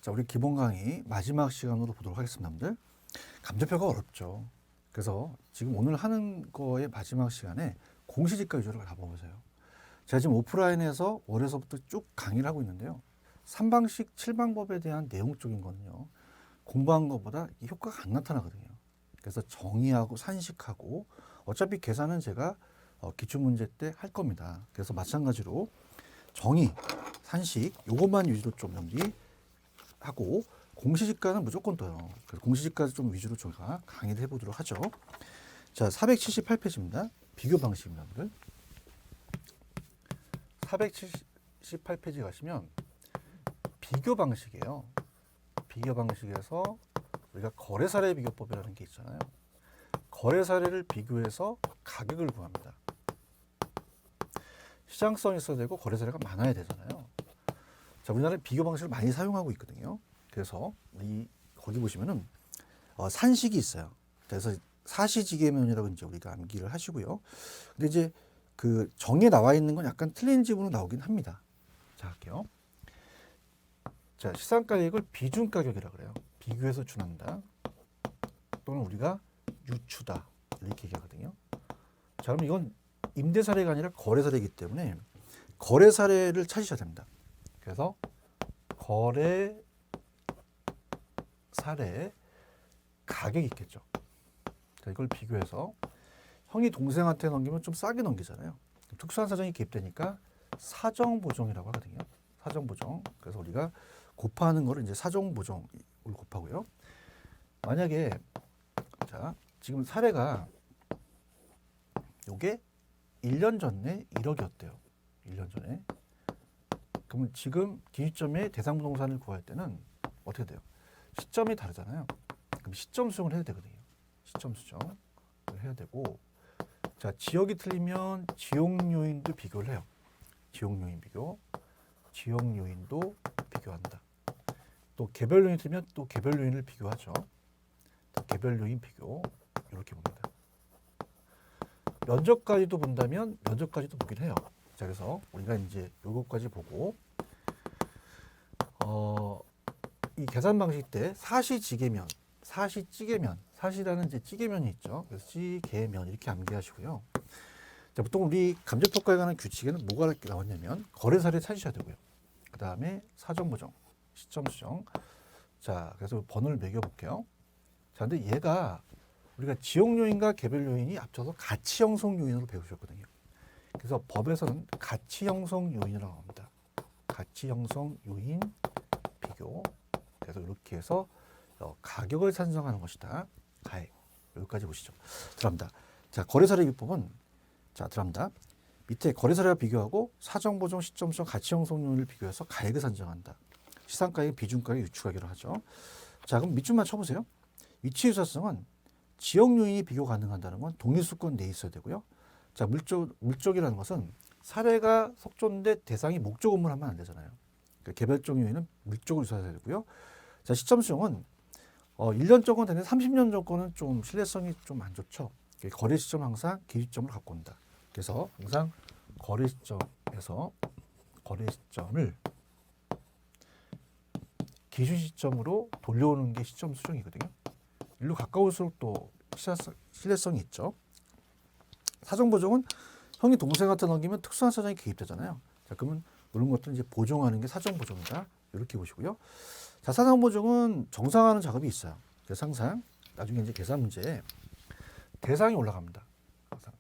자, 우리 기본 강의 마지막 시간으로 보도록 하겠습니다, 여러분들. 감정표가 어렵죠. 그래서 지금 오늘 하는 거의 마지막 시간에 공시지가 위주로 가보세요. 제가 지금 오프라인에서 월에서부터 쭉 강의를 하고 있는데요. 3방식 7방법에 대한 내용적인 거는요. 공부한 것보다 효과가 안 나타나거든요. 그래서 정의하고 산식하고 어차피 계산은 제가 기출문제 때 할 겁니다. 그래서 마찬가지로 정의, 산식 요것만 위주로 좀 연기하고 공시지가는 무조건 떠요. 그래서 공시지가 좀 위주로 제가 강의를 해보도록 하죠. 자, 478페이지입니다. 비교 방식입니다, 여러분들. 478페이지 가시면 비교 방식이에요. 비교 방식에서 우리가 거래 사례 비교법이라는 게 있잖아요. 거래 사례를 비교해서 가격을 구합니다. 시장성이 있어야 되고 거래 사례가 많아야 되잖아요. 자, 우리나라는 비교 방식을 많이 사용하고 있거든요. 그래서 거기 보시면은 산식이 있어요. 그래서 사시지계면이라고 이제 우리가 암기를 하시고요. 근데 이제 그 정에 나와 있는 건 약간 틀린 지문으로 나오긴 합니다. 자, 할게요. 자, 시상가격을 비중가격이라고 그래요. 비교해서 준한다. 또는 우리가 유추다. 이렇게 얘기하거든요. 자, 그럼 이건 임대 사례가 아니라 거래 사례이기 때문에 거래 사례를 찾으셔야 됩니다. 그래서 거래 사례 가격이 있겠죠. 자, 이걸 비교해서 형이 동생한테 넘기면 좀 싸게 넘기잖아요. 특수한 사정이 개입되니까 사정보정이라고 하거든요. 사정보정. 그래서 우리가 곱하는 거를 이제 사정보정을 곱하고요. 만약에 자, 지금 사례가 요게 1년 전에 1억이었대요. 1년 전에. 그러면 지금 기준점에 대상 부동산을 구할 때는 어떻게 돼요? 시점이 다르잖아요. 그럼 시점 수정을 해야 되거든요. 시점 수정을 해야 되고, 자, 지역이 틀리면 지역 요인도 비교를 해요. 지역 요인 비교, 지역 요인도 비교한다. 또 개별 요인이 틀리면 또 개별 요인을 비교하죠. 개별 요인 비교 이렇게 봅니다. 면적까지도 본다면 면적까지도 보긴 해요. 자, 그래서 우리가 이제 요것까지 보고 이 계산 방식 때 사시지계면, 사시찌개면, 사시라는 이제 찌개면이 있죠. 그래서 찌개면 이렇게 암기하시고요. 자, 보통 우리 감정평가에 관한 규칙에는 뭐가 이렇게 나왔냐면 거래 사례 찾으셔야 되고요. 그 다음에 사정보정, 시점 수정. 자, 그래서 번호를 매겨볼게요. 자, 근데 얘가 우리가 지역 요인과 개별 요인이 합쳐서 가치 형성 요인으로 배우셨거든요. 그래서 법에서는 가치 형성 요인이라고 합니다. 가치 형성 요인 비교. 그래서 이렇게 해서 가격을 산정하는 것이다. 가액. 여기까지 보시죠. 들어갑니다. 자, 거래 사례 비법은 자, 들어갑니다. 밑에 거래 사례와 비교하고 사정 보정, 시점 수정, 가치 형성 요인을 비교해서 가액을 산정한다. 시상가액, 비중가액, 유추가격을 하죠. 자, 그럼 밑줄만 쳐보세요. 위치 유사성은 지역 요인이 비교 가능한다는 건 독립수권 내에 있어야 되고요. 자, 물적이라는 것은 사례가 속조인데 대상이 목적 업무를 하면 안 되잖아요. 그러니까 개별적 요인은 물적으로 있어야 되고요. 자, 시점 수정은 1년 정도 되는데 30년 정도는 좀 신뢰성이 좀 안 좋죠. 거래 시점 항상 기준점을 갖고 온다. 그래서 항상 거래 시점에서 거래 시점을 기준 시점으로 돌려오는 게 시점 수정이거든요. 일로 가까울수록 또 신뢰성이 있죠. 사정 보정은 형이 동생한테 넘기면 특수한 사정이 개입되잖아요. 자, 그러면 이런 것들은 이제 보정하는 게 사정 보정이다. 이렇게 보시고요. 자, 사정 보정은 정상화하는 작업이 있어요. 그래서 항상 나중에 이제 계산 문제에 대상이 올라갑니다.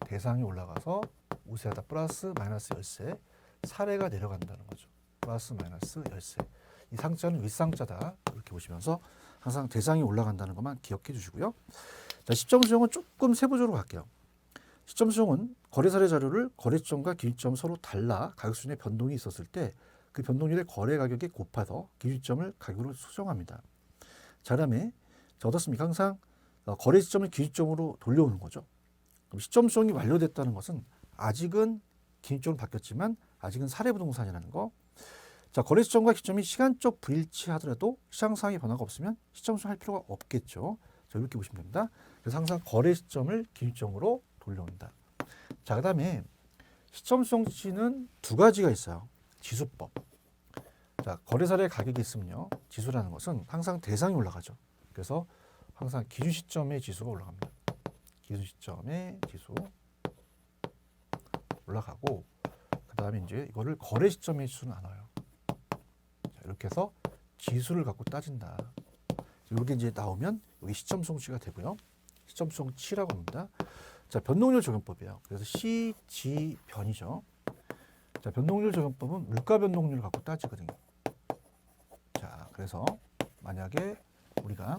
대상이 올라가서 우세하다 플러스 마이너스 열세, 사례가 내려간다는 거죠. 플러스 마이너스 열세. 이 상자는 윗상자다. 이렇게 보시면서 항상 대상이 올라간다는 것만 기억해 주시고요. 자, 시점 수정은 조금 세부적으로 갈게요. 시점 수정은 거래 사례 자료를 거래점과 기준점 서로 달라 가격 수준의 변동이 있었을 때 그 변동률의 거래 가격에 곱해서 기준점을 가격으로 수정합니다. 자, 그다음에 어떻습니까? 항상 거래 시점을 기준점으로 돌려오는 거죠. 그럼 시점 수정이 완료됐다는 것은 아직은 기준점으로 바뀌었지만 아직은 사례 부동산이라는 거. 자, 거래 시점과 기점이 시간적 불일치하더라도 시장 상황의 변화가 없으면 시점 수정할 필요가 없겠죠. 자, 이렇게 보시면 됩니다. 그래서 항상 거래 시점을 기준점으로 돌려온다. 자, 그다음에 시점 수정치는 두 가지가 있어요. 지수법. 자, 거래사례 가격이 있으면요. 지수라는 것은 항상 대상이 올라가죠. 그래서 항상 기준 시점의 지수가 올라갑니다. 기준 시점의 지수 올라가고 그 다음에 이제 이거를 거래 시점의 지수는 나눠요. 자, 이렇게 해서 지수를 갖고 따진다. 이게 이제 나오면 여기 시점 수치가 되고요. 시점 수치라고 합니다. 자, 변동률 적용법이에요. 그래서 시지변이죠. 자, 변동률 적용법은 물가 변동률을 갖고 따지거든요. 자, 그래서 만약에 우리가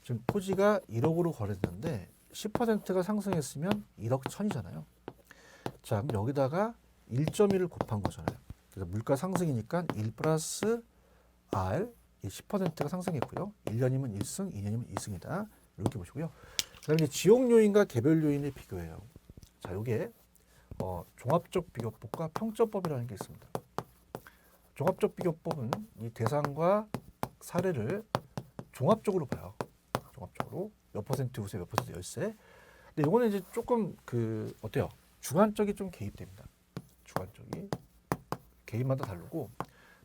지금 토지가 1억으로 거래됐는데 10%가 상승했으면 1억 1천이잖아요. 자, 그럼 여기다가 1.1을 곱한 거잖아요. 그래서 물가 상승이니까 1 플러스 R 10%가 상승했고요. 1년이면 1승, 2년이면 2승이다. 이렇게 보시고요. 그다음에 지역 요인과 개별 요인의 비교예요. 자, 이게 종합적 비교법과 평점법이라는 게 있습니다. 종합적 비교법은 이 대상과 사례를 종합적으로 봐요. 종합적으로 몇 퍼센트 우세, 몇 퍼센트 열세. 근데 이거는 이제 조금 어때요? 주관적이 좀 개입됩니다. 주관적이 개입마다 다르고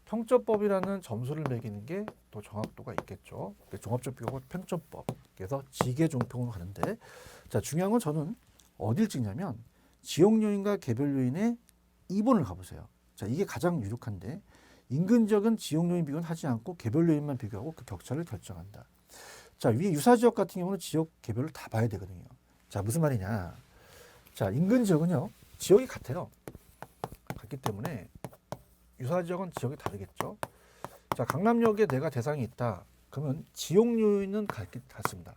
평점법이라는 점수를 매기는 게 또 정확도가 있겠죠. 종합적 비교법, 평점법. 그래서 지계 종평으로 가는데, 자, 중요한 건 저는 어딜 찍냐면 지역 요인과 개별 요인의 2번을 가보세요. 자, 이게 가장 유력한데 인근 지역은 지역 요인 비교는 하지 않고 개별 요인만 비교하고 그 격차를 결정한다. 자, 위에 유사 지역 같은 경우는 지역 개별을 다 봐야 되거든요. 자, 무슨 말이냐? 자, 인근 지역은요, 지역이 같아요. 같기 때문에 유사 지역은 지역이 다르겠죠. 자, 강남역에 내가 대상이 있다. 그러면 지역 요인은 같습니다.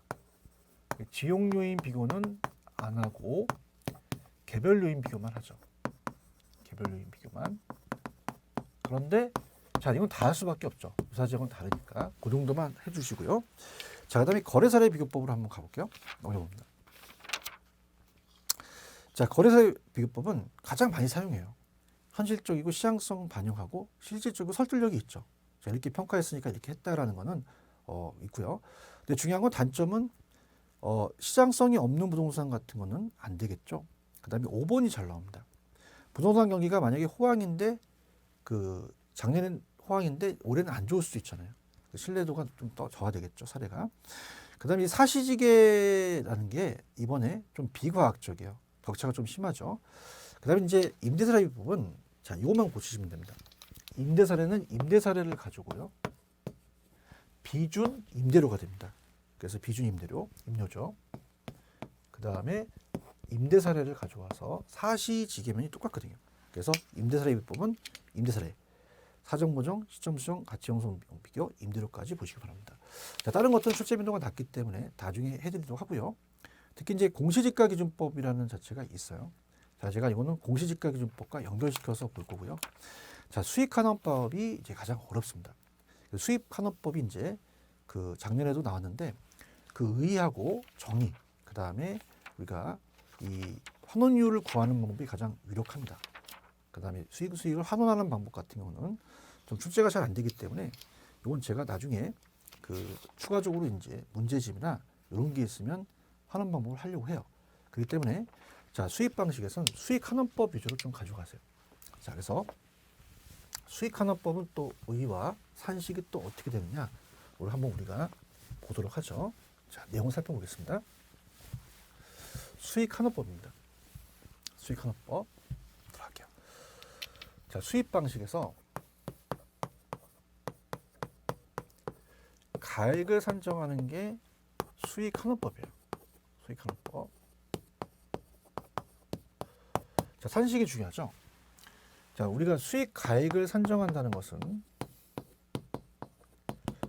지역 요인 비교는 안 하고 개별 요인 비교만 하죠. 개별 요인 비교만. 그런데 자, 이건 다 할 수밖에 없죠. 유사 지역은 다르니까 그 정도만 해주시고요. 자, 그다음에 거래사례 비교법으로 한번 가볼게요. 어려웁니다. 자, 거래사례 비교법은 가장 많이 사용해요. 현실적이고 시장성 반영하고 실질적이고 설득력이 있죠. 자, 이렇게 평가했으니까 이렇게 했다라는 거는 있고요. 근데 중요한 건 단점은 시장성이 없는 부동산 같은 거는 안 되겠죠. 그다음에 5번이 잘 나옵니다. 부동산 경기가 만약에 호황인데 작년엔 호황인데 올해는 안 좋을 수도 있잖아요. 신뢰도가 좀 더 저하되겠죠, 사례가. 그다음에 사시지계라는 게 이번에 좀 비과학적이에요. 격차가 좀 심하죠. 그다음에 이제 임대사례 부분, 자, 이것만 보시면 됩니다. 임대사례는 임대사례를 가지고요. 비준 임대료가 됩니다. 그래서 비준 임대료, 임료죠. 그다음에 임대사례를 가져와서 사시지계면이 똑같거든요. 그래서 임대사례 비법은 임대사례, 사정보정, 시점수정, 가치형성 비교, 임대료까지 보시기 바랍니다. 자, 다른 것들은 출제 빈도가 낮기 때문에 나중에 해드리도록 하고요. 특히 이제 공시지가 기준법이라는 자체가 있어요. 자, 제가 이거는 공시지가 기준법과 연결시켜서 볼 거고요. 자, 수익환원법이 이제 가장 어렵습니다. 수익환원법이 이제 작년에도 나왔는데 의의하고 정의, 그 다음에 우리가 이 환원율을 구하는 방법이 가장 유력합니다. 그 다음에 수익을 환원하는 방법 같은 경우는 좀 출제가 잘 안 되기 때문에 이건 제가 나중에 추가적으로 이제 문제집이나 이런 게 있으면 환원 방법을 하려고 해요. 그렇기 때문에 자, 수익 방식에서는 수익환원법 위주로 좀 가져가세요. 자, 그래서 수익환원법은 또 의의와 산식이 또 어떻게 되느냐, 오늘 한번 우리가 보도록 하죠. 자, 내용을 살펴보겠습니다. 수익환원법입니다. 수익환원법 들어갈게요. 자, 수익 방식에서 가액을 산정하는 게 수익환원법이에요. 수익환원법. 자, 산식이 중요하죠. 자, 우리가 수익 가액을 산정한다는 것은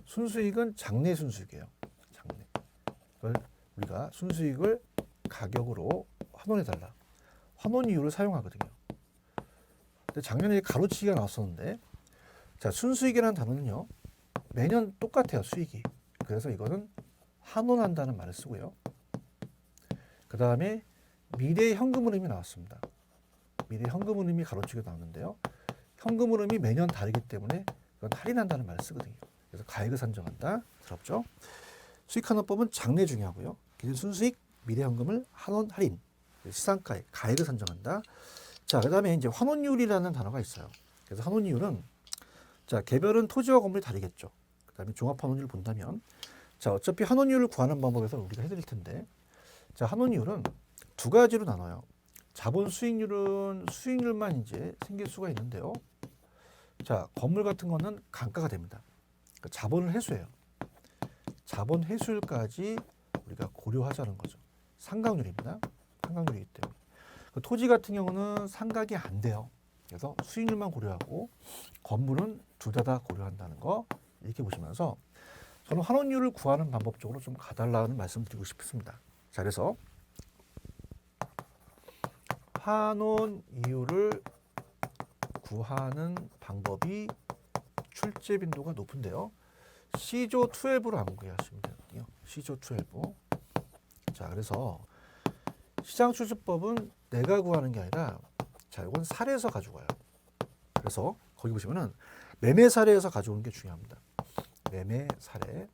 순수익은 장내 순수익이에요. 장내. 그걸 우리가 순수익을 가격으로 환원해달라. 환원 이율을 사용하거든요. 근데 작년에 가로치기가 나왔었는데, 자, 순수익이라는 단어는요, 매년 똑같아요, 수익이. 그래서 이거는 환원한다는 말을 쓰고요. 그 다음에 미래 현금 흐름이 나왔습니다. 미래 현금 흐름이 가로치기가 나왔는데요. 현금 흐름이 매년 다르기 때문에 이건 할인한다는 말을 쓰거든요. 그래서 가액을 산정한다. 들었죠? 수익환원법은 장래 중요하고요. 기존 순수익, 미래 현금을 환원, 할인, 시상가액, 가액을 산정한다. 자, 그 다음에 이제 환원율이라는 단어가 있어요. 그래서 환원율은 자, 개별은 토지와 건물이 다르겠죠. 그다음에 종합환원율을 본다면, 자, 어차피 환원율을 구하는 방법에서 우리가 해드릴 텐데, 자, 환원율은 두 가지로 나눠요. 자본 수익률은 수익률만 이제 생길 수가 있는데요. 자, 건물 같은 거는 감가가 됩니다. 그러니까 자본을 회수해요. 자본 회수율까지 우리가 고려하자는 거죠. 상각률입니다. 상각률이기 때문에. 그 토지 같은 경우는 상각이 안 돼요. 그래서 수익률만 고려하고 건물은 둘 다 고려한다는 거 이렇게 보시면서 저는 환원율을 구하는 방법 쪽으로 좀 가달라는 말씀드리고 싶습니다. 자, 그래서 환원 이율을 구하는 방법이 출제 빈도가 높은데요. C조 12로 암기하시면 되거든요. C조 12. 자, 그래서 시장추습법은 내가 구하는 게 아니라, 자, 이건 사례에서 가져가요. 그래서 거기 보시면은 매매 사례에서 가져오는 게 중요합니다. 매매 사례.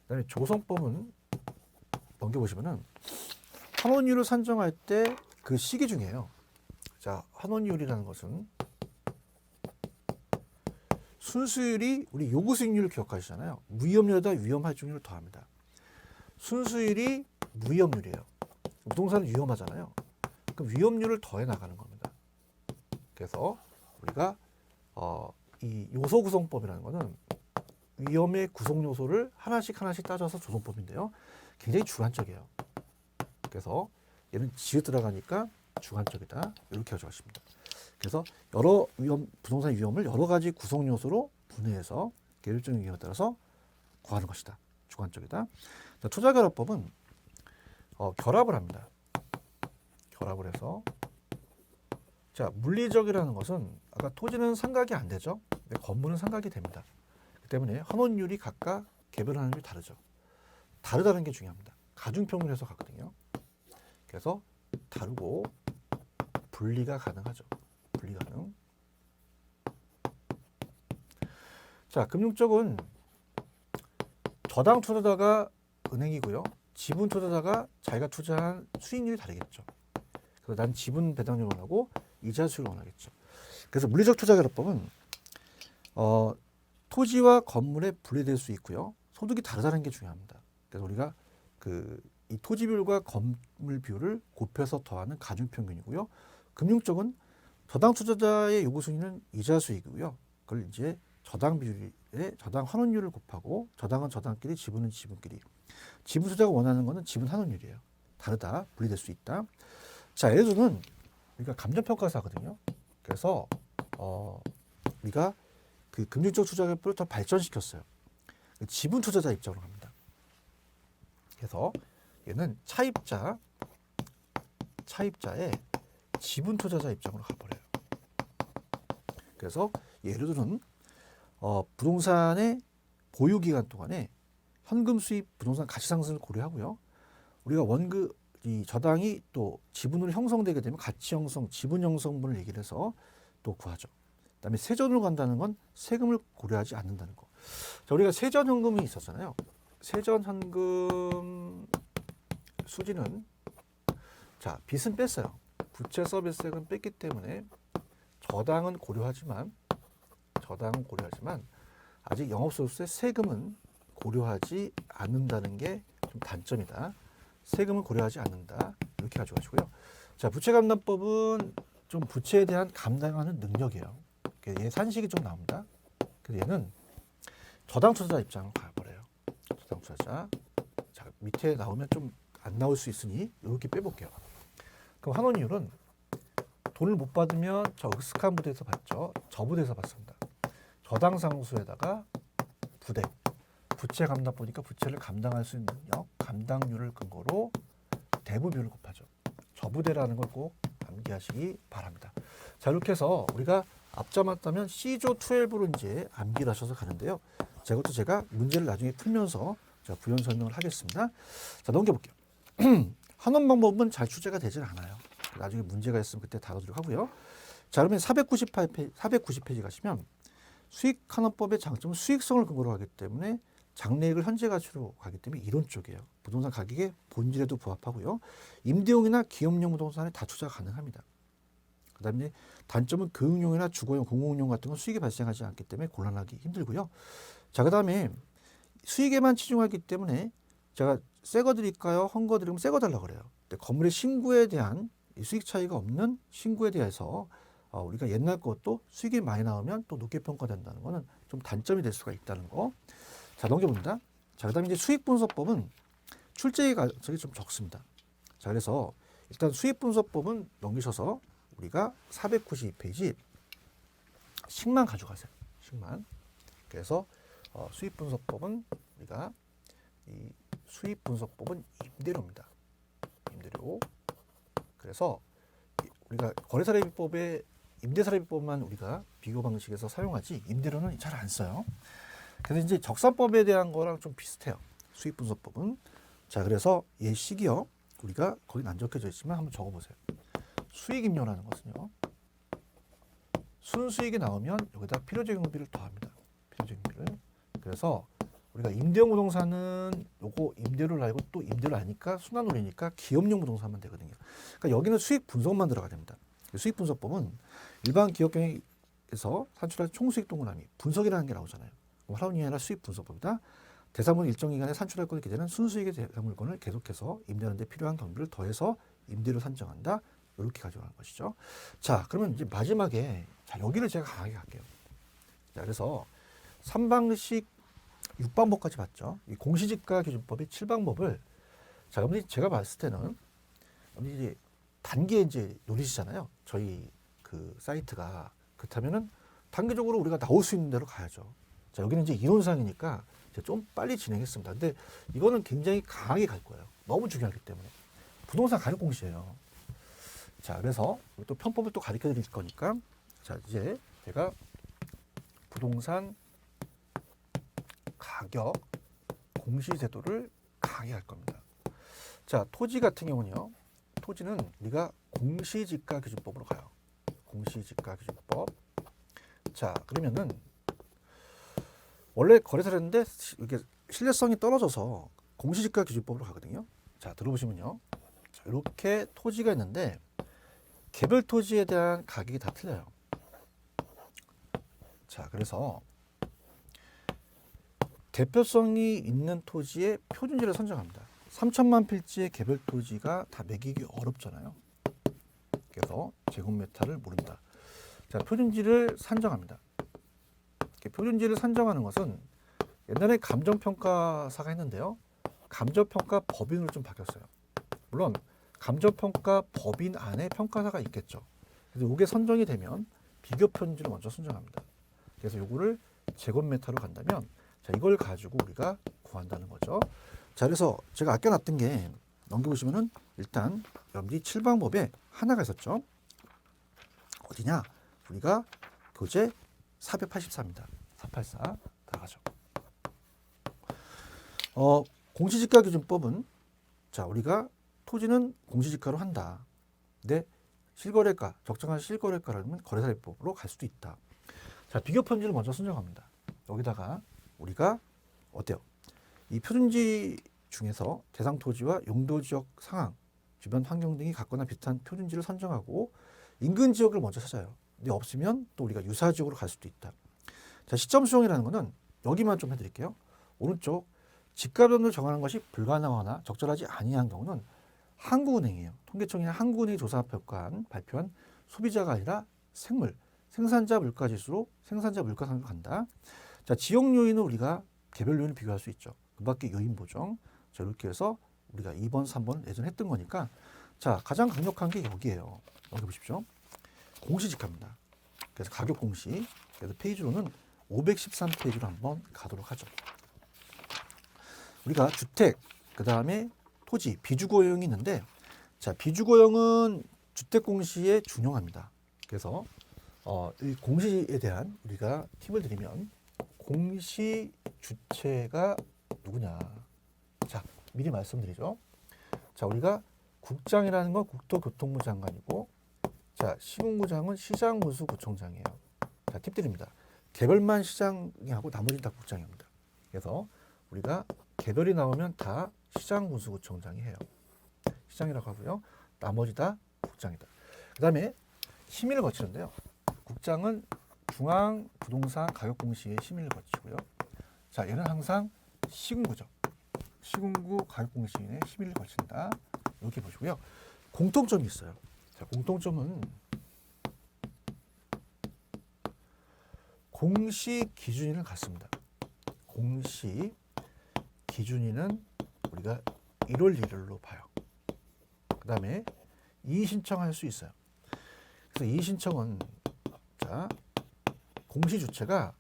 그다음에 조성법은 넘겨보시면은 환원율을 산정할 때 그 시기 중이에요. 자, 환원율이라는 것은 순수율이 우리 요구 수익률을 기억하시잖아요. 무위험률에다 위험할증률을 더합니다. 순수율이 무위험률이에요. 부동산은 위험하잖아요. 그럼 위험률을 더해 나가는 겁니다. 그래서 우리가 이 요소 구성법이라는 것은 위험의 구성 요소를 하나씩 따져서 조성법인데요. 굉장히 주관적이에요. 그래서 얘는 지읒 들어가니까 주관적이다. 이렇게 가져가십니다. 그래서 여러 부동산 위험을 여러 가지 구성 요소로 분해해서 계율적인 위험에 따라서 구하는 것이다. 주관적이다. 투자결합법은 결합을 합니다. 결합을 해서, 자, 물리적이라는 것은 아까 토지는 상각이 안 되죠. 근데 건물은 상각이 됩니다. 그 때문에 환원율이 각각 개별 환원율이 다르죠. 다르다는 게 중요합니다. 가중평균에서 가거든요. 그래서 다르고 분리가 가능하죠. 분리 가능. 자, 금융 쪽은 저당 투자자가 은행이고요. 지분 투자자가 자기가 투자한 수익률이 다르겠죠. 그래서 난 지분 배당률을 원하고 이자 수익을 원하겠죠. 그래서 물리적 투자결합법은 토지와 건물에 분리될 수 있고요. 소득이 다르다는 게 중요합니다. 그래서 우리가 이 토지 비율과 건물 비율을 곱해서 더하는 가중평균이고요. 금융 쪽은 저당 투자자의 요구 수익률은 이자 수익이고요. 그걸 이제 저당 비율에 저당 환원율을 곱하고, 저당은 저당끼리, 지분은 지분끼리. 지분 투자가 원하는 것은 지분 환원율이에요. 다르다, 분리될 수 있다. 자, 예를 들면 우리가 감정평가에서 하거든요. 그래서 우리가 그 금융적 투자결합을 더 발전시켰어요. 지분 투자자 입장으로 갑니다. 그래서 얘는 차입자의 지분 투자자 입장으로 가버려요. 그래서 예를 들면 부동산의 보유 기간 동안에 현금 수입, 부동산 가치 상승을 고려하고요. 우리가 이 저당이 또 지분으로 형성되게 되면 가치 형성, 지분 형성분을 얘기를 해서 또 구하죠. 그다음에 세전으로 간다는 건 세금을 고려하지 않는다는 거. 자, 우리가 세전 현금이 있었잖아요. 세전 현금 수지는, 자, 빚은 뺐어요. 부채 서비스액은 뺐기 때문에 저당은 고려하지만 아직 영업소득세 세금은 고려하지 않는다는 게 좀 단점이다. 세금을 고려하지 않는다. 이렇게 가져가시고요. 자, 부채감납법은 좀 부채에 대한 감당하는 능력이에요. 얘 산식이 좀 나옵니다. 그래서 얘는 저당 투자자 입장으로 가버려요. 저당 투자자. 자, 밑에 나오면 좀 안 나올 수 있으니 이렇게 빼볼게요. 그럼 환원이율은 돈을 못 받으면 저 익숙한 부대에서 받죠. 저 부대에서 받습니다. 저당 상수에다가 부대. 부채 감납 보니까 부채를 감당할 수 있는 능력, 감당률을 근거로 대부 비율을 곱하죠. 저부대라는 걸 꼭 암기하시기 바랍니다. 자, 이렇게 해서 우리가 앞자 맞다면 C조 12로 이제 암기를 하셔서 가는데요. 자, 이것도 제가 문제를 나중에 풀면서 제가 부연 설명을 하겠습니다. 자, 넘겨볼게요. 환원 방법은 잘 출제가 되질 않아요. 나중에 문제가 있으면 그때 다루도록 하고요. 자, 그러면 490페이지 가시면 수익환원법의 장점은 수익성을 근거로 하기 때문에 장래익을 현재 가치로 가기 때문에 이론 쪽이에요. 부동산 가격의 본질에도 부합하고요. 임대용이나 기업용 부동산에 다 투자가 가능합니다. 그다음에 단점은 교육용이나 주거용, 공공용 같은 건 수익이 발생하지 않기 때문에 곤란하기 힘들고요. 자, 그다음에 수익에만 치중하기 때문에 제가 새 거 드릴까요? 헌 거 드리면 새 거 달라고 그래요. 근데 건물의 신구에 대한 이 수익 차이가 없는 신구에 대해서 우리가 옛날 것도 수익이 많이 나오면 또 높게 평가된다는 거는 좀 단점이 될 수가 있다는 거. 자, 넘겨봅니다. 자, 그다음에 이제 수익 분석법은 출제의 가격이 좀 적습니다. 자, 그래서 일단 수익 분석법은 넘기셔서 우리가 492페이지 식만 가져가세요. 식만. 그래서 수익 분석법은 우리가 이 수익 분석법은 임대료입니다. 임대료. 그래서 우리가 거래사례비법에 임대사례비법만 우리가 비교 방식에서 사용하지 임대료는 잘 안 써요. 그래서 이제 적산법에 대한 거랑 좀 비슷해요. 수익 분석법은. 자, 그래서 얘 식이요. 우리가 거긴 안 적혀져 있지만 한번 적어보세요. 수익임료라는 것은요. 순수익이 나오면 여기다 필요적용비를 더합니다. 필요적용비를. 그래서 우리가 임대용 부동산은 요거 임대료를 알고 또 임대료를 아니까 순환홀이니까 기업용 부동산만 되거든요. 그러니까 여기는 수익 분석만 들어가야 됩니다. 수익 분석법은 일반 기업 경영에서 산출한 총수익 동그라미 분석이라는 게 나오잖아요. 활용이 아니라 수익 분석법이다. 대상물 일정 기간에 산출할 것을 기대는 순수익의 대상물건을 계속해서 임대하는 데 필요한 경비를 더해서 임대료 산정한다. 이렇게 가져가는 것이죠. 자, 그러면 이제 마지막에 자, 여기를 제가 강하게 갈게요. 자, 그래서 3방식 6방법까지 봤죠. 이 공시지가 기준법의 7방법을 자, 그럼 제가 봤을 때는 이제 단기에 이제 노리시잖아요. 저희 그 사이트가 그렇다면은 단기적으로 우리가 나올 수 있는 대로 가야죠. 자, 여기는 이제 이론상이니까 좀 빨리 진행했습니다. 근데 이거는 굉장히 강하게 갈 거예요. 너무 중요하기 때문에. 부동산 가격 공시예요. 자, 그래서 또 편법을 또 가르쳐 드릴 거니까 자, 이제 제가 부동산 가격 공시 제도를 강하게 할 겁니다. 자, 토지 같은 경우는요. 토지는 우리가 공시지가 기준법으로 가요. 공시지가 기준법. 자, 그러면은 원래 거래사례인데 이게 신뢰성이 떨어져서 공시지가 기준법으로 가거든요. 자, 들어보시면요. 자, 이렇게 토지가 있는데 개별 토지에 대한 가격이 다 틀려요. 자, 그래서 대표성이 있는 토지의 표준지를 선정합니다. 3천만 필지의 개별 토지가 다 매기기 어렵잖아요. 그래서 제곱미터를 모른다. 자, 표준지를 산정합니다. 표준지를 산정하는 것은 옛날에 감정평가사가 했는데요. 감정평가 법인으로 좀 바뀌었어요. 물론 감정평가 법인 안에 평가사가 있겠죠. 그래서 이게 선정이 되면 비교 표준지를 먼저 선정합니다. 그래서 이거를 제곱미터로 간다면 자, 이걸 가지고 우리가 구한다는 거죠. 자, 그래서 제가 아껴놨던 게 넘겨보시면은 일단 여기 7방법에 하나가 있었죠. 어디냐? 우리가 교재 484입니다. 484 들어가죠. 공시지가 기준법은 자, 우리가 토지는 공시지가로 한다. 근데 실거래가, 적정한 실거래가라면 거래사례법으로 갈 수도 있다. 자, 비교 표준지를 먼저 선정합니다. 여기다가 우리가 어때요? 이 표준지 중에서 대상 토지와 용도 지역 상황, 주변 환경 등이 같거나 비슷한 표준지를 선정하고 인근 지역을 먼저 찾아요. 근데 없으면 또 우리가 유사 지역으로 갈 수도 있다. 자, 시점 수용이라는 거는 여기만 좀 해드릴게요. 오른쪽 집가변을 정하는 것이 불가능하거나 적절하지 아니한 경우는 한국은행이에요. 통계청이나 한국은행이 조사 발표한 소비자가 아니라 생물, 생산자 물가지수로 생산자 물가상을 간다. 자, 지역 요인은 우리가 개별 요인을 비교할 수 있죠. 그 밖에 요인 보정. 자, 이렇게 해서 우리가 2번, 3번 예전에 했던 거니까 자, 가장 강력한 게 여기에요. 여기 보십시오. 공시지가입니다. 그래서 가격 공시. 그래서 페이지로는 513페이지로 한번 가도록 하죠. 우리가 주택, 그 다음에 토지, 비주거용이 있는데 자, 비주거용은 주택 공시에 준용합니다. 그래서 이 공시에 대한 우리가 팁을 드리면 공시 주체가 누구냐. 자, 미리 말씀드리죠. 자, 우리가 국장이라는 건 국토교통부 장관이고 자, 시군구장은 시장군수구청장이에요. 자, 팁 드립니다. 개별만 시장이 하고 나머지는 다 국장입니다. 그래서 우리가 개별이 나오면 다 시장군수구청장이 해요. 시장이라고 하고요. 나머지 다 국장이다. 그 다음에 심의를 거치는데요. 국장은 중앙 부동산 가격 공시에 심의를 거치고요. 자, 얘는 항상 시군구죠. 시군구 가격 공시에 심의를 거친다. 이렇게 보시고요. 공통점이 있어요. 자, 공통점은 공시 기준일은 같습니다. 공시 기준일은 우리가 1월 1일로 봐요. 그 다음에 이의 신청할 수 있어요. 그래서 이의 신청은 자, 공시 주체가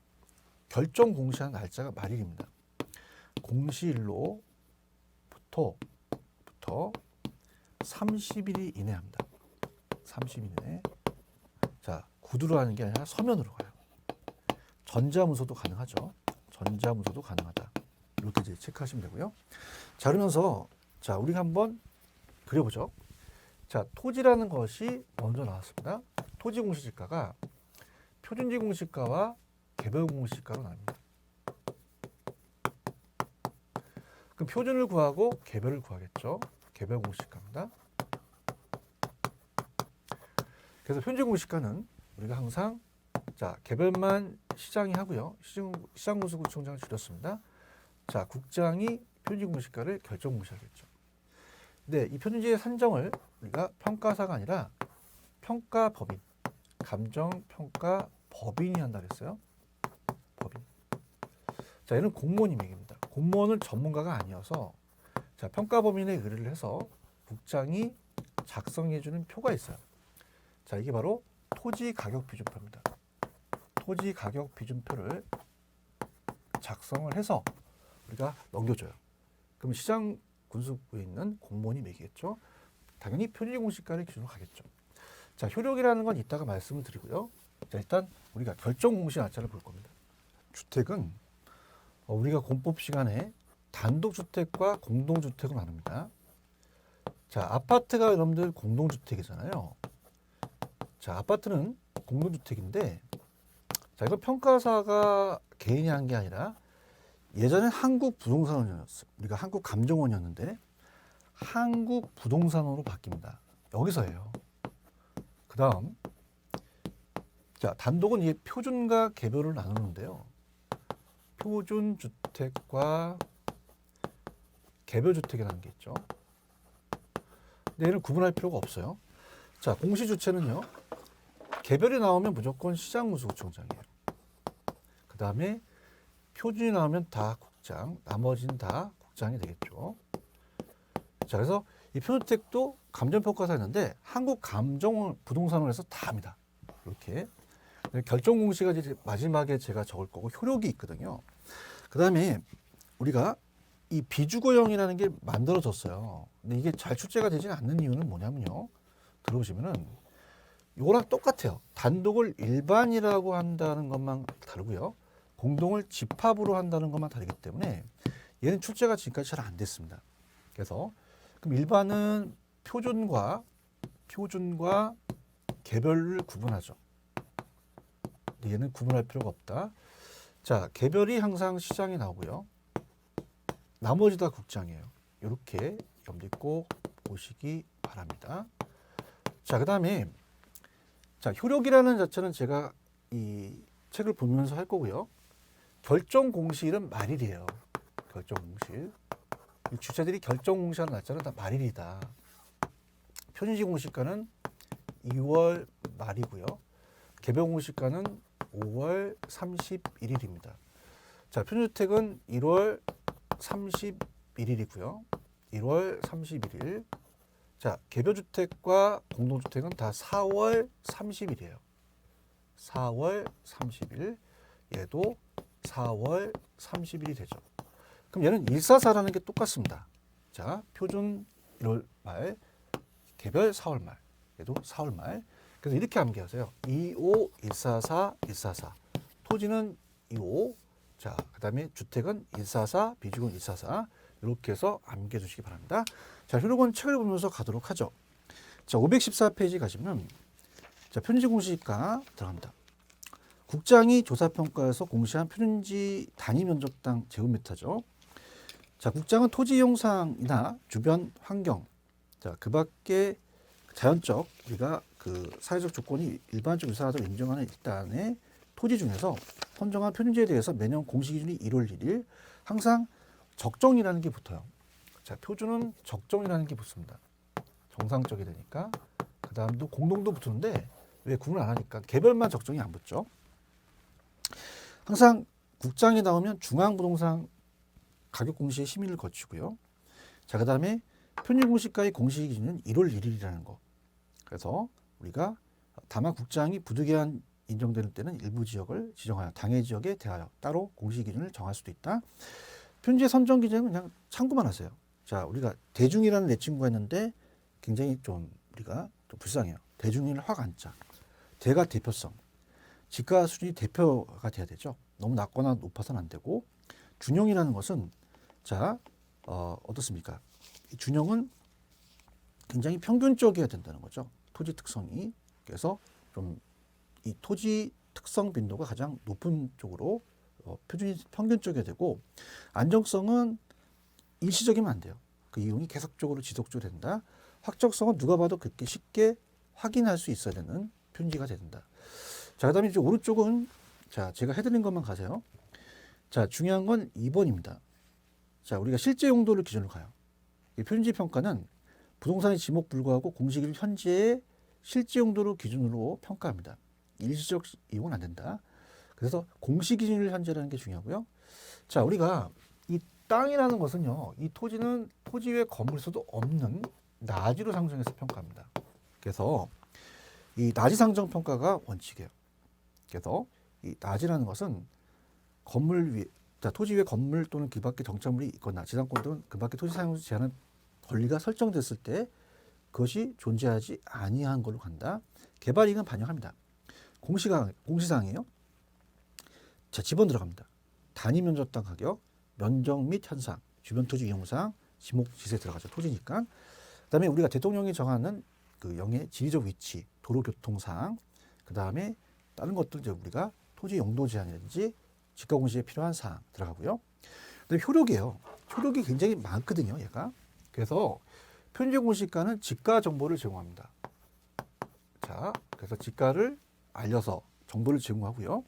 결정 공시한 날짜가 말일입니다. 공시일로부터 30일 이내 합니다. 30일 이내. 자, 구두로 하는 게 아니라 서면으로 가요. 전자문서도 가능하죠. 전자문서도 가능하다. 이렇게 이제 체크하시면 되고요. 자, 그러면서 자, 우리가 한번 그려보죠. 자, 토지라는 것이 먼저 나왔습니다. 토지 공시지가가 표준지 공시가와 개별 공시가로 나뉩니다. 그럼 표준을 구하고 개별을 구하겠죠. 개별 공시가입니다. 그래서 표준지 공시가는 우리가 항상 자, 개별만 시장이 하고요. 시장군수구청장을 줄였습니다. 자, 국장이 표준지 공시가를 결정 공시하겠죠. 네, 이 표준지의 산정을 우리가 평가사가 아니라 평가법인, 감정평가법인이 한다 그랬어요. 법인. 자, 얘는 공무원 임액입니다. 공무원은 전문가가 아니어서 자, 평가법인에 의뢰를 해서 국장이 작성해주는 표가 있어요. 자, 이게 바로 토지가격비준표입니다. 토지가격비준표를 작성을 해서 우리가 넘겨줘요. 그럼 시장 군수부에 있는 공무원이 매기겠죠. 당연히 표준지 공시가를 기준으로 가겠죠. 자, 효력이라는 건 이따가 말씀을 드리고요. 자, 일단 우리가 결정 공시 날짜를 볼 겁니다. 주택은 우리가 공법 시간에 단독주택과 공동주택으로 나눕니다. 자, 아파트가 여러분들 공동주택이잖아요. 자, 아파트는 공동주택인데 자, 이거 평가사가 개인이 한 게 아니라 예전엔 한국부동산원이었어요. 우리가 한국감정원이었는데 한국부동산원으로 바뀝니다. 여기서예요. 그 다음 자, 단독은 이게 표준과 개별을 나누는데요. 표준주택과 개별주택이라는 게 있죠. 근데 얘를 구분할 필요가 없어요. 자, 공시주체는요. 개별이 나오면 무조건 시장군수구청장이에요. 그 다음에 표준이 나오면 다 국장, 나머지는 다 국장이 되겠죠. 자, 그래서 이 표준주택도 감정평가사였는데 한국감정부동산원에서 다 합니다. 이렇게. 결정공시가 이제 마지막에 제가 적을 거고 효력이 있거든요. 그 다음에 우리가 이 비주거형이라는 게 만들어졌어요. 근데 이게 잘 출제가 되지 않는 이유는 뭐냐면요. 들어보시면은 이거랑 똑같아요. 단독을 일반이라고 한다는 것만 다르고요. 공동을 집합으로 한다는 것만 다르기 때문에 얘는 출제가 지금까지 잘 안 됐습니다. 그래서 그럼 일반은 표준과 개별을 구분하죠. 얘는 구분할 필요가 없다. 자, 개별이 항상 시장에 나오고요. 나머지 다 국장이에요. 이렇게 염두에 꼭 보시기 바랍니다. 자, 그 다음에 자, 효력이라는 자체는 제가 이 책을 보면서 할 거고요. 결정 공시일은 말일이에요. 결정 공시일. 이 주체들이 결정 공시하는 날짜는 다 말일이다. 표준지 공시가는 2월 말이고요. 개별 공시가는 5월 31일입니다. 자, 표준주택은 1월 31일이고요. 1월 31일. 자, 개별주택과 공동주택은 다 4월 30일이에요. 4월 30일. 얘도 4월 30일이 되죠. 그럼 얘는 144라는 게 똑같습니다. 자, 표준 1월 말, 개별 4월 말. 얘도 4월 말. 그래서 이렇게 암기하세요. 25, 144, 144. 토지는 25. 자, 그 다음에 주택은 144, 비주택은 144. 이렇게 해서 암기해 주시기 바랍니다. 자, 효력은 책을 보면서 가도록 하죠. 자, 514페이지 가시면 자, 표준지 공시가 들어갑니다. 국장이 조사평가에서 공시한 표준지 단위 면적당 제곱미터죠. 자, 국장은 토지 형상이나 주변 환경, 자, 그 밖에 자연적 우리가 그 사회적 조건이 일반적 유사하다고 인정하는 일단의 토지 중에서 선정한 표준지에 대해서 매년 공시 기준이 1월 1일 항상 적정이라는 게 붙어요. 자, 표준은 적정이라는 게 붙습니다. 정상적이 되니까. 그 다음도 공동도 붙는데 왜 구분 안 하니까 개별만 적정이 안 붙죠. 항상 국장에 나오면 중앙부동산 가격 공시의 심의를 거치고요. 자, 그 다음에 편입공시가의 공시 기준은 1월 1일이라는 거. 그래서 우리가 다만 국장이 부득이한 인정되는 때는 일부 지역을 지정하여 당해 지역에 대하여 따로 공시 기준을 정할 수도 있다. 표준지의 선정 기준은 그냥 참고만 하세요. 자, 우리가 대중이라는 내 친구가 있는데 굉장히 좀 우리가 좀 불쌍해요. 대중을 확 안자. 대가 대표성. 지가 수준이 대표가 돼야 되죠. 너무 낮거나 높아서는 안 되고. 준용이라는 것은 자 어떻습니까? 이 준용은 굉장히 평균적이어야 된다는 거죠. 토지 특성이. 그래서 좀 이 토지 특성 빈도가 가장 높은 쪽으로 표준이 평균적이어야 되고 안정성은 일시적이면 안 돼요. 그 이용이 계속적으로 지속적으로 된다. 확정성은 누가 봐도 그렇게 쉽게 확인할 수 있어야 되는 표준지가 된다. 자, 그다음에 이제 오른쪽은 자 제가 해드린 것만 가세요. 자, 중요한 건 2번입니다. 자, 우리가 실제 용도를 기준으로 가요. 이 표준지 평가는 부동산의 지목 불구하고 공시기준 현재의 실제 용도를 기준으로 평가합니다. 일시적 이용은 안 된다. 그래서 공시기준일 현재라는 게 중요하고요. 자, 우리가 이 땅이라는 것은요, 이 토지는 토지 외 건물수도 없는 나지로 상정해서 평가합니다. 그래서 이 나지 상정 평가가 원칙이에요. 그래서 이 나지라는 것은 건물 위, 자, 토지 위에 건물 또는 그 밖에 정착물이 있거나 지상권 또는 그 밖에 토지 사용을 제한하는 권리가 설정됐을 때 그것이 존재하지 아니한 걸로 간다. 개발 이익은 반영합니다. 공시사항이에요. 자, 집원 들어갑니다. 단위 면적 땅 가격, 면적 및 현상, 주변 토지 이용상, 지목 지세 들어가죠. 토지니까. 그다음에 우리가 대통령이 정하는 그 영의 지리적 위치, 도로 교통상, 그다음에 다른 것들 이제 우리가 토지 용도 제한이라든지 지가 공시에 필요한 사항 들어가고요. 그다음에 효력이에요. 효력이 굉장히 많거든요, 얘가. 그래서 표준지 공시가는 지가 정보를 제공합니다. 자, 그래서 지가를 알려서 정보를 제공하고요.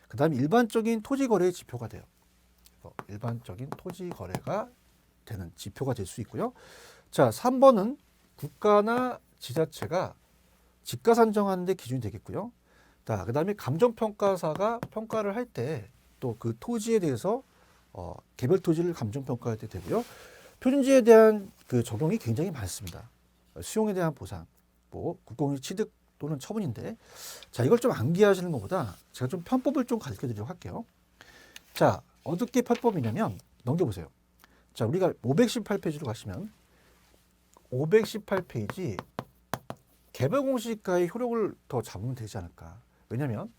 그다음에 일반적인 토지 거래의 지표가 돼요. 일반적인 토지 거래가 되는 지표가 될 수 있고요. 자, 3번은 국가나 지자체가 지가 산정하는 데 기준이 되겠고요. 자, 그다음에 감정평가사가 평가를 할 때 또 그 토지에 대해서 개별 토지를 감정평가할 때 되고요. 표준지에 대한 그 적용이 굉장히 많습니다. 수용에 대한 보상, 뭐 국공유 취득 또는 처분인데, 자, 이걸 좀 암기하시는 것보다 제가 좀 편법을 좀 가르쳐 드리도록 할게요. 자, 어떻게 편법이냐면 넘겨보세요. 자, 우리가 518페이지로 가시면 518페이지 개별 공시가의 효력을 더 잡으면 되지 않을까. 왜냐면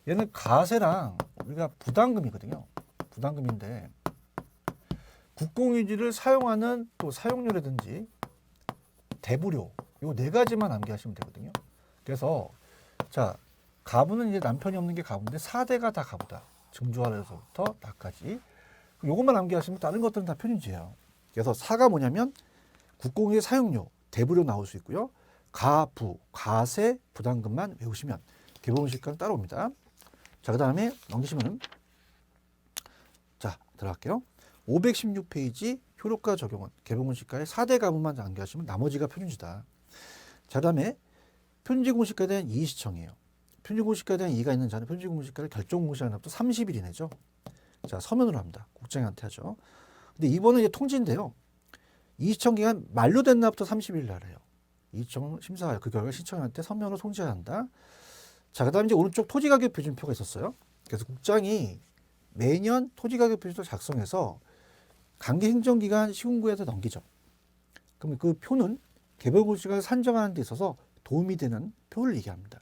얘는 가세랑 우리가 부담금이거든요. 부담금인데 국공유지를 사용하는 또 사용료라든지 대부료 요 네 가지만 암기하시면 되거든요. 그래서 자, 가부는 이제 남편이 없는 게 가부인데 4대가 다 가부다. 증조하에서부터 나까지. 요것만 암기하시면 다른 것들은 다 표준지예요. 그래서 사가 뭐냐면 국공유의 사용료, 대부료 나올 수 있고요. 가부, 가세, 부담금만 외우시면 개별공시가는 따라옵니다. 자, 그 다음에 넘기시면은 자, 들어갈게요. 516페이지 효력과 적용은 개별공시가의 4대 가부만 암기하시면 나머지가 표준지다. 자, 그 다음에 표준지공시가에 대한 이의시청이에요. 표준지공시가에 대한 이의가 있는 자는 표준지공시가를 결정공시하는 날부터 30일 이내죠. 자, 서면으로 합니다. 국장한테 하죠. 근데 이번은 이제 통지인데요. 이의시청 기간 만료된 날부터 30일 날 해요. 이의시청 심사하여 그 결과 신청할 때 서면으로 통지해야 한다. 자, 그 다음에 이제 오른쪽 토지가격 표준표가 있었어요. 그래서 국장이 매년 토지가격 표준표를 작성해서 강제행정기관 시군구에서 넘기죠. 그럼 그 표는 개별공시가를 산정하는 데 있어서 도움이 되는 표를 얘기합니다.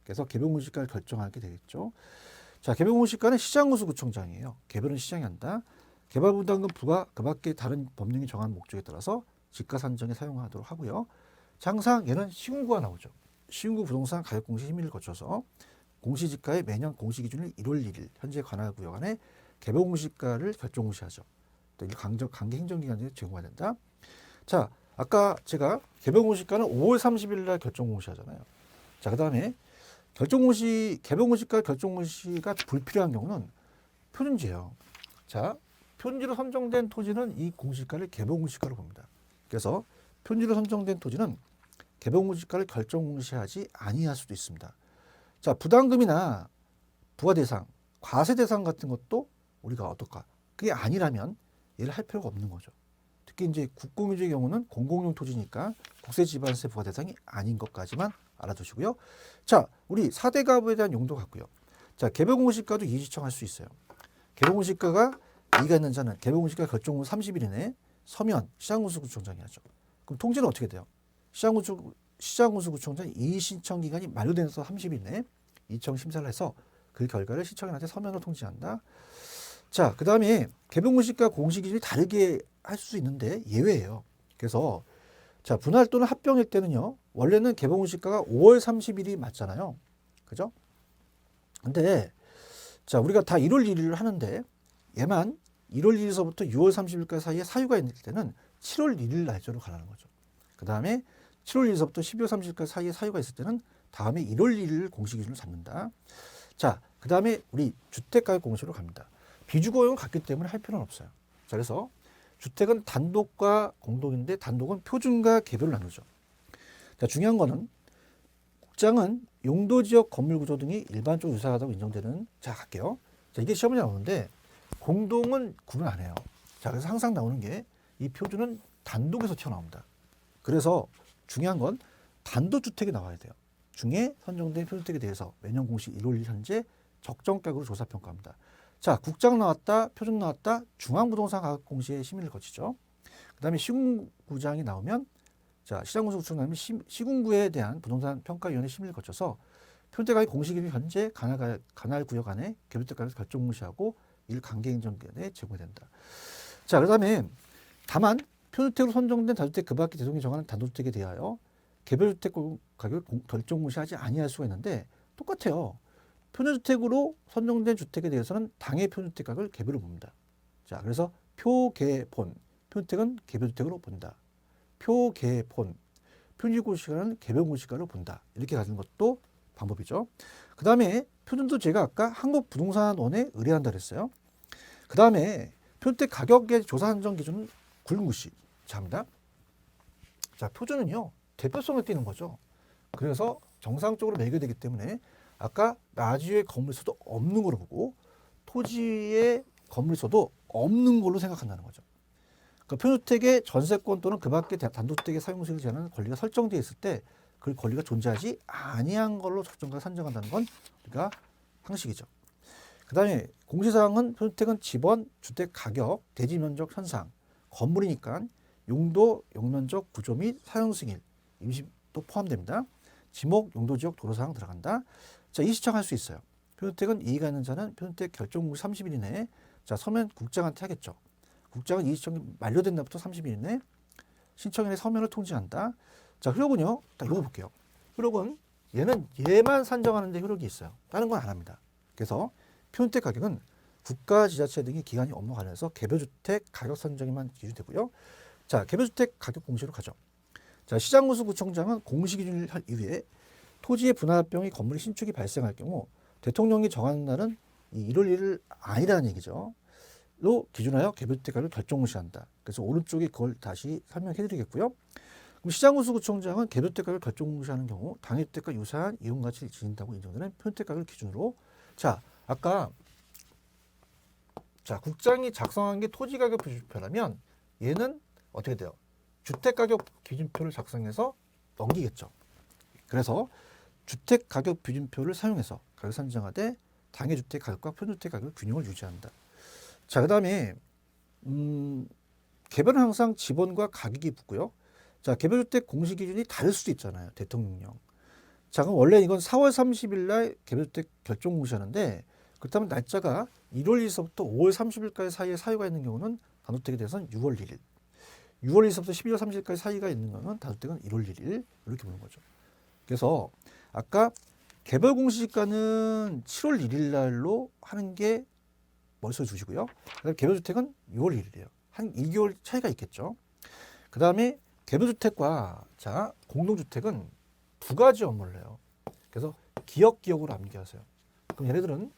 그래서 개별공시가를 결정하게 되겠죠. 자, 개별공시가는 시장구수구청장이에요. 개별은 시장이 한다. 개발부담금 부과 그 밖에 다른 법령이 정한 목적에 따라서 지가 산정에 사용하도록 하고요. 자, 항상 얘는 시군구가 나오죠. 시군구 부동산 가격공시 심의를 거쳐서 공시지가의 매년 공시기준일 1월 1일 현재 관할 구역 안에 개별공시가를 결정공시하죠. 또 강제행정기관에 제공해야 된다. 자, 아까 제가 개별공시가는 5월 30일 날 결정공시하잖아요. 자, 그다음에 결정공시, 개별공시가 결정공시가 불필요한 경우는 표준지예요. 자, 표준지로 선정된 토지는 이 공시가를 개별공시가로 봅니다. 그래서 표준지로 선정된 토지는 개별공시가를 결정공시하지 아니할 수도 있습니다. 자, 부담금이나 부과대상, 과세대상 같은 것도 우리가 어떨까? 그게 아니라면 얘를 할 필요가 없는 거죠. 특히 이제 국공유지의 경우는 공공용 토지니까 국세지방세 부과 대상이 아닌 것까지만 알아두시고요. 자, 우리 4대 가구에 대한 용도 같고요. 자, 개별공시가도 이의시청할 수 있어요. 개별공시가가 이의가 있는 자는 개별공시가 결정 후 30일 이내에 서면 시장군수구청장이 하죠. 그럼 통지는 어떻게 돼요? 시장군수구청장이 이의신청 기간이 만료돼서 30일 내에 이청 심사를 해서 그 결과를 시청인한테 서면으로 통지한다. 자, 그 다음에 개별공시가 공시기준이 다르게 할 수 있는데 예외예요. 그래서 자, 분할 또는 합병일 때는요. 원래는 개별공시가가 5월 30일이 맞잖아요. 그죠? 근데 자, 우리가 다 1월 1일을 하는데 얘만 1월 1일서부터 6월 30일까지 사이에 사유가 있을 때는 7월 1일 날짜로 가라는 거죠. 그 다음에 7월 1일서부터 12월 30일까지 사이에 사유가 있을 때는 다음에 1월 1일 공시기준을 잡는다. 자, 그 다음에 우리 주택가격 공시로 갑니다. 비주거용 같기 때문에 할 필요는 없어요. 자, 그래서 주택은 단독과 공동인데 단독은 표준과 개별로 나누죠. 자, 중요한 거는 국장은 용도지역 건물구조 등이 일반적으로 유사하다고 인정되는, 자, 갈게요. 자, 이게 시험에 나오는데 공동은 구분 안 해요. 자, 그래서 항상 나오는 게 이 표준은 단독에서 튀어나옵니다. 그래서 중요한 건 단독주택이 나와야 돼요. 중에 선정된 표준주택에 대해서 매년 공시 1월 1일 현재 적정가격으로 조사평가합니다. 자, 국장 나왔다, 표준 나왔다, 중앙부동산 가격 공시에 심의를 거치죠. 그 다음에 시군구장이 나오면, 자, 시장군수구청 나오면 시군구에 대한 부동산 평가위원회 심의를 거쳐서 표준주택 가격 공시기준 현재 관할 구역 안에 개별주택 가격 결정 공시하고 일 관계인정기관에 제공이 된다. 자, 그 다음에 다만 표준주택으로 선정된 다주택 그 밖의 대통령이 정하는 단독주택에 대하여 개별주택 가격 결정 공시하지 아니할 수가 있는데 똑같아요. 표준주택으로 선정된 주택에 대해서는 당해 표준주택 가격을 개별로 봅니다. 자, 그래서 표개본, 표준주택은 개별주택으로 본다. 표개본, 표준공시가는 개별공시가로 본다. 이렇게 가는 것도 방법이죠. 그 다음에 표준도 제가 아까 한국부동산원에 의뢰한다 그랬어요. 그 다음에 표준주택 가격의 조사 한정 기준은 굵은구시. 자, 합니다. 자, 표준은요, 대표성을 띠는 거죠. 그래서 정상적으로 매겨되기 때문에 아까 나주의 건물수도 없는 걸로 보고 토지의 건물수도 없는 걸로 생각한다는 거죠. 그러니까 표준주택의 전세권 또는 그 밖의 단독주택의 사용수익을 제한하는 권리가 설정되어 있을 때 그 권리가 존재하지 아니한 걸로 적정가를 산정한다는 건 우리가 상식이죠. 그 다음에 공시사항은 표준주택은 집원, 주택 가격, 대지 면적 현상, 건물이니까 용도, 용면적, 구조 및 사용승인, 임시도 포함됩니다. 지목, 용도지역, 도로사항 들어간다. 자, 이 시청할 수 있어요. 표준주택은 이의가 있는 자는 표준주택 결정공시 30일 이내에, 자, 서면 국장한테 하겠죠. 국장은 이의 시청이 만료된 날부터 30일 이내에 신청인의 서면을 통지한다. 자, 효력은요. 딱 이거 볼게요. 효력은 얘만 산정하는데 효력이 있어요. 다른 건 안 합니다. 그래서 표준주택 가격은 국가, 지자체 등의 기관이 업무 관련해서 개별주택 가격 산정에만 기준되고요. 자, 개별주택 가격 공시로 가죠. 자, 시장군수구청장은 공시기준을 할 이후에 토지의 분할병이 건물의 신축이 발생할 경우 대통령이 정하는 날은 이 1월 1일 아니라는 얘기죠. 로 기준하여 개별주택 가격을 결정공시한다. 그래서 오른쪽에 그걸 다시 설명해드리겠고요. 그럼 시장군수구청장은 개별주택 가격을 결정공시하는 경우 당해주택과 유사한 이용가치를 지닌다고 인정되는 표준주택 가격을 기준으로, 자, 아까 자, 국장이 작성한 게 토지가격 기준표라면 얘는 어떻게 돼요? 주택가격 기준표를 작성해서 넘기겠죠. 그래서 주택가격 기준표를 사용해서 가격 산정하되 당해주택 가격과 표준주택 가격 균형을 유지한다. 자, 그 다음에 개별은 항상 지번과 가격이 붙고요. 자, 개별주택 공시기준이 다를 수도 있잖아요. 대통령령. 자, 그럼 원래 이건 4월 30일 날 개별주택 결정 공시하는데 그렇다면 날짜가 1월 1일서부터 5월 30일까지 사이에 사유가 있는 경우는 단독주택에 대해서는 6월 1일, 6월 1일서부터 12월 30일까지 사유가 있는 경우는 단독주택은 1월 1일 이렇게 보는 거죠. 그래서 아까 개별 공시가는 7월 1일 날로 하는 게 머릿속에 두시고요. 그다음에 개별주택은 6월 1일이에요. 한 2개월 차이가 있겠죠. 그 다음에 개별주택과 자 공동주택은 두 가지 업무를 해요. 그래서 기억으로 암기하세요. 그럼 얘네들은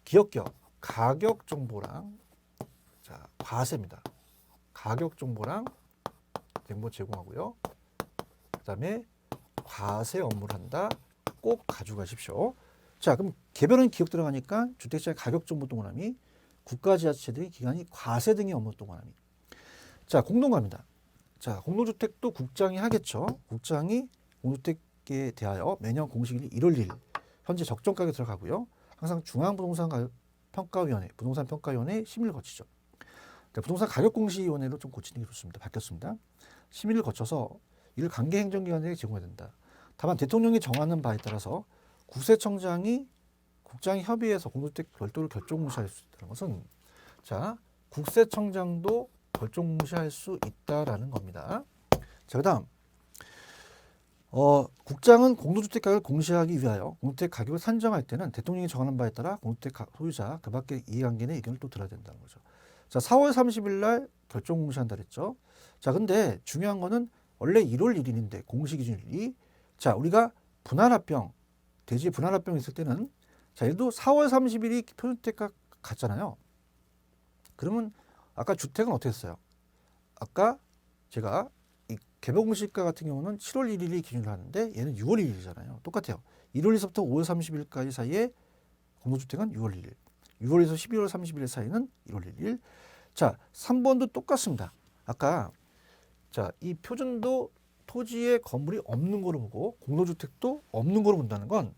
기억, 가격 정보랑 자, 과세입니다. 가격 정보랑 정보 제공하고요. 그다음에 과세 업무를 한다. 꼭 가져가십시오. 자, 그럼 개별은 기억 들어가니까 주택자의 가격 정보 동그라미, 국가지자체들의 기관이 과세 등의 업무 동그라미. 자, 공동갑니다. 자, 공동주택도 국장이 하겠죠. 국장이 공동주택에 대하여 매년 공식일이 1월 1일 현재 적정가격에 들어가고요. 항상 중앙부동산평가위원회, 부동산평가위원회 심의를 거치죠. 자, 부동산 가격공시위원회로 좀 고치는 게 좋습니다. 바뀌었습니다. 심의를 거쳐서 이를 관계행정기관에게 제공해야 된다. 다만 대통령이 정하는 바에 따라서 국세청장이 국장 협의해서 공동주택 별도로 결정공시할 수 있다는 것은 자, 국세청장도 결정공시할 수 있다라는 겁니다. 자, 그다음 국장은 공동주택 가격을 공시하기 위하여 공동주택 가격을 산정할 때는 대통령이 정하는 바에 따라 공동주택 소유자 그 밖의 이해관계인의 의견을 또 들어야 된다는 거죠. 자, 4월 30일 날 결정 공시한다 그랬죠. 자, 근데 중요한 거는 원래 1월 1일인데 공시 기준일이 자, 우리가 분할합병 대지의 분할합병 있을 때는 자, 얘도 4월 30일이 표준주택가 같잖아요. 그러면 아까 주택은 어떻게 했어요? 아까 제가 이 개별공시가 같은 경우는 7월 1일이 기준으로 하는데 얘는 6월 1일이잖아요. 똑같아요. 1월 1일부터 5월 30일까지 사이에 공동주택은 6월 1일. 6월에서 12월 30일 사이는 1월 1일. 자, 3번도 똑같습니다. 아까 자, 이 표준도 토지에 건물이 없는 거로 보고 공동주택도 없는 거로 본다는 건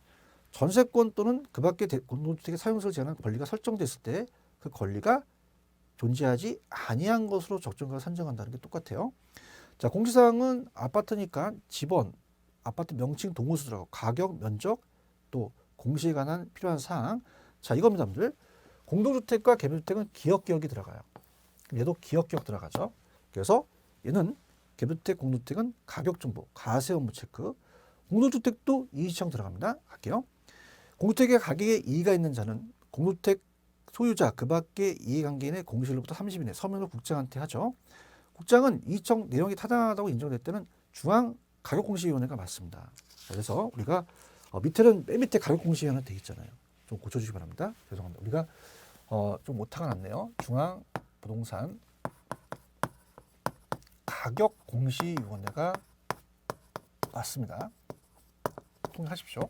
전세권 또는 그 밖의 공동주택의 사용성을 제한하는 권리가 설정됐을 때 그 권리가 존재하지 아니한 것으로 적정가를 산정한다는 게 똑같아요. 자, 공시사항은 아파트니까 집원, 아파트 명칭, 동호수 들어가고 가격, 면적, 또 공시에 관한 필요한 사항. 자, 이겁니다, 여러분들. 공동주택과 개별주택은 기억이 들어가요. 얘도 기억 들어가죠. 그래서 얘는 개별주택, 공동주택은 가격 정보, 과세 업무 체크. 공동주택도 이의시청 들어갑니다. 갈게요. 공동주택의 가격에 이의가 있는 자는 공동주택 소유자 그 밖의 이해관계인의 공시일로부터 30일 내 서면으로 국장한테 하죠. 국장은 이의청 내용이 타당하다고 인정될 때는 중앙가격공시위원회가 맞습니다. 그래서 우리가 밑에는 맨 밑에 가격공시위원회 되어 있잖아요. 좀 고쳐주시기 바랍니다. 죄송합니다. 우리가 좀 오타가 났네요. 중앙부동산 가격공시위원회가 맞습니다. 통일하십시오.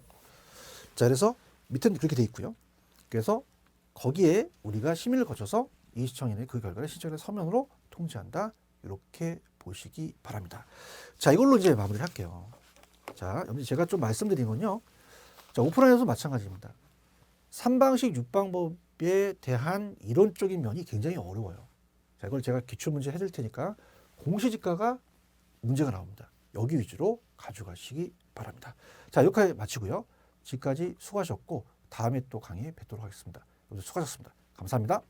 자, 그래서 밑에는 그렇게 되어 있고요. 그래서 거기에 우리가 심의를 거쳐서 이의시청인의 그 결과를 신청을 서면으로 통지한다. 이렇게 보시기 바랍니다. 자, 이걸로 이제 마무리를 할게요. 자, 여러분 제가 좀 말씀드린 건요. 자, 오프라인에서 마찬가지입니다. 3방식 6방법에 대한 이론적인 면이 굉장히 어려워요. 자, 이걸 제가 기출문제 해드릴 테니까 공시지가가 문제가 나옵니다. 여기 위주로 가져가시기 바랍니다. 자, 여기까지 마치고요. 지금까지 수고하셨고 다음에 또 강의 뵙도록 하겠습니다. 여러분 수고하셨습니다. 감사합니다.